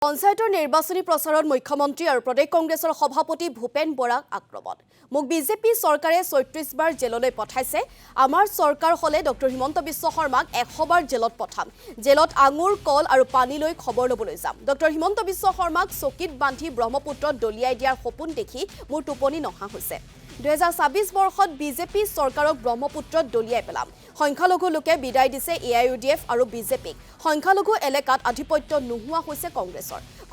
পঞ্চায়তৰ নিৰ্বাচনী প্ৰচাৰত মুখ্যমন্ত্ৰী আৰু প্ৰদেশ কংগ্ৰেছৰ সভাপতি ভূপেন বৰাক আক্ৰমণ। মোক বিজেপি চৰকাৰে ৩৬ বাৰ জেললৈ পঠাইছে। আমাৰ চৰকাৰ হলে ডক্টৰ হিমন্ত বিশ্ব শৰ্মাক ১০০ বাৰ জেলত পঠাম। জেলত আঙুৰ, কল আৰু পানী লৈ খবৰ ল'বলৈ যাম। ডক্টৰ হিমন্ত বিশ্ব শৰ্মাক চকীত বান্ধি ব্ৰহ্মপুত্ৰত দলিয়াই দিয়াৰ সপোন দেখি মোৰ টোপনি নহা হৈছে। ২০২৬ বৰ্ষত বিজেপি চৰকাৰক ব্ৰহ্মপুত্ৰত দলিয়াই পেলাম। সংখ্যালঘু লোকে বিদায় দিছে AIUDF আৰু বিজেপিক। সংখ্যালঘু এলেকাত আধিপত্য নোহোৱা হৈছে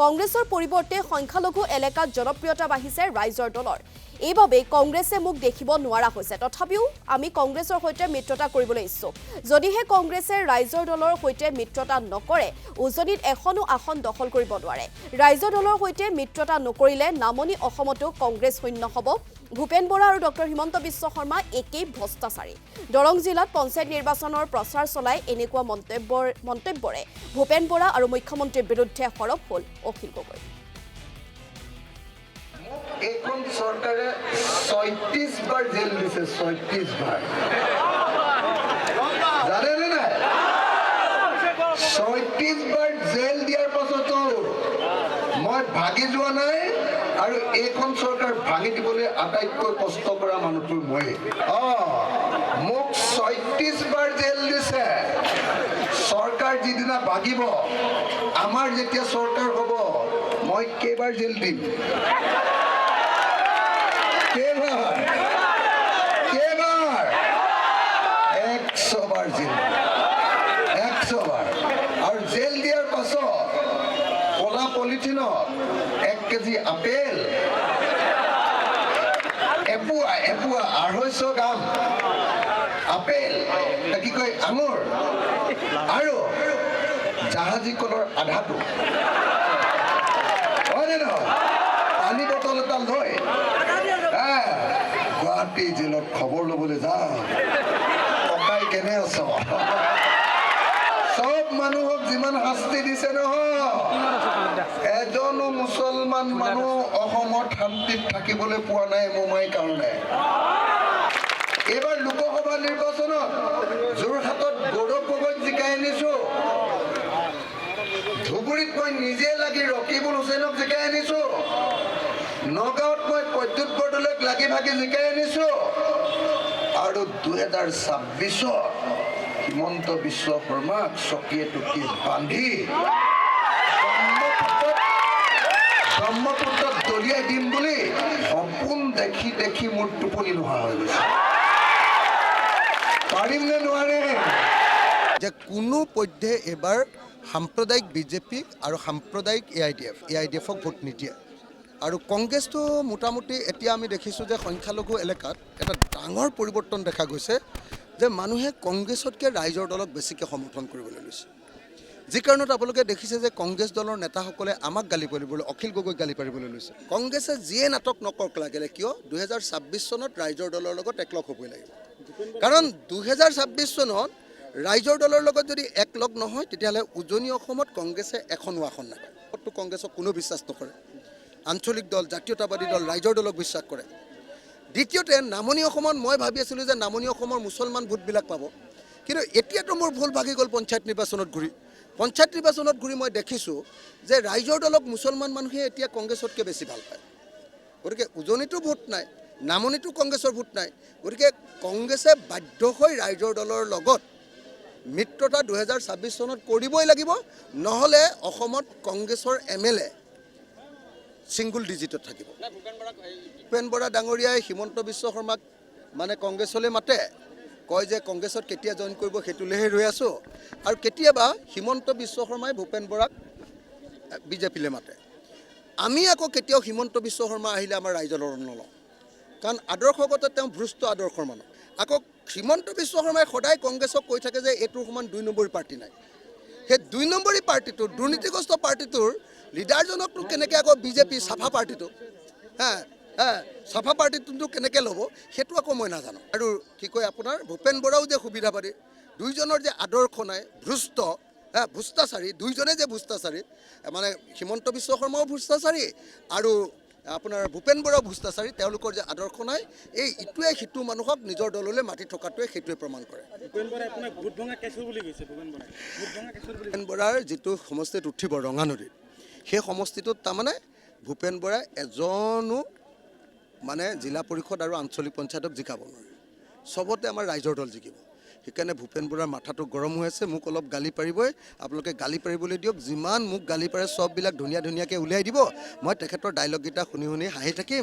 কংগ্ৰেছৰ পৰিৱৰ্তে সংখ্যালঘু এলেকাত জনপ্ৰিয়তা বাঢ়িছে ৰাইজৰ দলৰ। এইবাবে কংগ্ৰেছে মোক দেখিব নোৱাৰা হৈছে। তথাপিও আমি কংগ্ৰেছৰ সৈতে মিত্ৰতা কৰিবলৈ ইচ্ছুক। যদিহে কংগ্ৰেছে ৰাইজৰ দলৰ সৈতে মিত্ৰতা নকৰে, উজনিত এখনো আসন দখল কৰিব নোৱাৰে। ৰাইজৰ দলৰ সৈতে মিত্ৰতা নকৰিলে নামনি অসমতো কংগ্ৰেছ শূন্য হ'ব। ভূপেন বৰা আৰু ডক্টৰ হিমন্ত বিশ্ব শৰ্মা একেই ভ্ৰষ্টাচাৰী। দৰং জিলাত পঞ্চায়ত নিৰ্বাচনৰ প্ৰচাৰ চলাই এনেকুৱা মন্তব্যৰে ভূপেন বৰা আৰু মুখ্যমন্ত্ৰীৰ বিৰুদ্ধে সৰব হ'ল অখিল গগৈ। এখন সরকারে ৩৬ বার জেল দিছে, ৩৬ বার। জানেন না ৩৬ বার জেল দিয়ার পাছতো মই ভাগি যোৱা নাই আৰু এইখন চৰকাৰ ভাঙি দিবলৈ আটাইতকৈ কষ্ট কৰা মানুহটো মই। মোক ৩৬ বাৰ জেল দিছে। চৰকাৰ যিদিনা ভাগিব, আমাৰ যেতিয়া চৰকাৰ হ'ব, মই কেইবাৰ জেল দিম? কেইবাৰ? ১০০ বাৰ জেল, ১০০ বাৰ। আৰু জেল দিয়াৰ পাছত কলা পলিথিনত ১ কেজি আপেল, এপোৱা ২৫০ গ্ৰাম আপেল, কি কয় আঙুৰ, আৰু জাহাজী কলৰ আধাটো, হয় নে নহয়, পানী বটল এটা লৈ গুৱাহাটী জেলত খবৰ ল'বলৈ যাওঁ, ককাই কেনে আছ? চব মানুহক যিমান শাস্তি দিছে নহয়, এজনো মুছলমান মানুহ অসমত শান্তিত থাকিবলৈ পোৱা নাই মোমাই কাৰণে। এইবাৰ লোকসভা নিৰ্বাচনত যোৰহাটত গৌৰৱ গগৈক জিকাই আনিছো, ধুবুৰীত মই নিজে লাগি ৰকিবুল হুছেইনক জিকাই আনিছো, নগাঁৱত মই প্ৰদ্যুৎ বৰদলৈক লাগি ভাগি জিকাই আনিছো, আৰু ২০২৬ত হিমন্ত বিশ্ব শৰ্মাক চকীয়ে টুকি বান্ধি ব্ৰহ্মপুত্ৰত দলিয়াই দিম বুলি সপোন দেখি দেখি মোৰ টোপনি নোহোৱা হৈ গৈছে। পাৰিম নে নোৱাৰে? যে কোনো পধ্যে এবাৰ সাম্প্ৰদায়িক বিজেপি আৰু সাম্প্ৰদায়িক AIDF-ক ভোট নিদিয়ে। আৰু কংগ্ৰেছটো মোটামুটি এতিয়া আমি দেখিছোঁ যে সংখ্যালঘু এলেকাত এটা ডাঙৰ পৰিৱৰ্তন দেখা গৈছে, যে মানুহে কংগ্ৰেছতকৈ ৰাইজৰ দলক বেছিকৈ সমৰ্থন কৰিবলৈ লৈছে। যি কাৰণত আপোনালোকে দেখিছে যে কংগ্ৰেছ দলৰ নেতাসকলে আমাক গালি পাৰিবলৈ, অখিল গগৈক গালি পাৰিবলৈ লৈছে। কংগ্ৰেছে যিয়ে নাটক নকৰক লাগিলে কিয় ২০২৬ চনত ৰাইজৰ দলৰ লগত একলগ হ'বই লাগিব। কাৰণ ২০২৬ চনত ৰাইজৰ দলৰ লগত যদি একলগ নহয়, তেতিয়াহ'লে উজনি অসমত কংগ্ৰেছে এখনো আসন নাপায়। কংগ্ৰেছক কোনো বিশ্বাস নকৰে। আঞ্চলিক দল, জাতীয়তাবাদী দল, ৰাইজৰ দলক বিশ্বাস কৰে। দ্বিতীয়তে নামনি অসমত মই ভাবি আছিলোঁ যে নামনি অসমৰ মুছলমান ভোটবিলাক পাব, কিন্তু এতিয়াতো মোৰ ভুল ভাগি গ'ল। পঞ্চায়ত নিৰ্বাচনত ঘূৰি মই দেখিছোঁ যে ৰাইজৰ দলক মুছলমান মানুহে এতিয়া কংগ্ৰেছতকৈ বেছি ভাল পায়। গতিকে উজনিতো ভোট নাই, নামনিতো কংগ্ৰেছৰ ভোট নাই। গতিকে কংগ্ৰেছে বাধ্য হৈ ৰাইজৰ দলৰ লগত মিত্ৰতা ২০২৬ চনত কৰিবই লাগিব, নহ'লে অসমত কংগ্ৰেছৰ MLA ছিংগুল ডিজিটত থাকিব। ভূপেন বৰা ডাঙৰীয়াই হিমন্ত বিশ্ব শৰ্মাক মানে কংগ্ৰেছলৈ মাতে, কয় যে কংগ্ৰেছত কেতিয়া জইন কৰিব সেইটোলৈহে ৰৈ আছোঁ, আৰু কেতিয়াবা হিমন্ত বিশ্ব শৰ্মাই ভূপেন বৰাক বিজেপিলৈ মাতে। আমি আকৌ কেতিয়াও হিমন্ত বিশ্ব শৰ্মা আহিলে আমাৰ ৰাইজৰ দল নলওঁ, কাৰণ আদৰ্শগত তেওঁ ভ্ৰষ্ট আদৰ্শৰ মানুহ। আকৌ হিমন্ত বিশ্ব শৰ্মাই সদায় কংগ্ৰেছক কৈ থাকে যে এইটোৰ সমান ২ নম্বৰী পাৰ্টি নাই। সেই ২ নম্বৰী পাৰ্টিটোৰ, দুৰ্নীতিগ্ৰস্ত পাৰ্টিটোৰ লিডাৰজনকনো কেনেকৈ আকৌ বিজেপি চাফা পাৰ্টিটো চাফা পাৰ্টিটো কেনেকৈ ল'ব, সেইটো আকৌ মই নাজানো। আৰু কি কয় আপোনাৰ ভূপেন বৰাও যে সুবিধাবাদী, দুইজনৰ যে আদৰ্শ নাই, ভ্ৰষ্টাচাৰী, দুইজনে যে ভ্ৰষ্টাচাৰী, মানে হিমন্ত বিশ্ব শৰ্মাও ভ্ৰষ্টাচাৰী আৰু আপোনাৰ ভূপেন বৰাও ভ্ৰষ্টাচাৰী, তেওঁলোকৰ যে আদৰ্শ নাই, এই ইটোৱে সিটো মানুহক নিজৰ দললৈ মাতি থকাটোৱে সেইটোৱে প্ৰমাণ কৰে। ভূপেন বৰাৰ যিটো সমষ্টিত উঠিব ৰঙা নদীত, সেই সমষ্টিটোত তাৰমানে ভূপেন বৰাই এজনো মানে জিলা পৰিষদ আৰু আঞ্চলিক পঞ্চায়তক জিকাব নোৱাৰে চবতে আমাৰ ৰাইজৰ দল জিকিব সেইকাৰণে ভূপেন বৰাৰ মাথাটো গৰম হৈ আছে মোক অলপ গালি পাৰিবই আপোনালোকে গালি পাৰিবলৈ দিয়ক যিমান মোক গালি পাৰে চববিলাক ধুনীয়াকৈ উলিয়াই দিব মই তেখেতৰ ডাইলগকেইটা শুনি হাঁহি থাকিম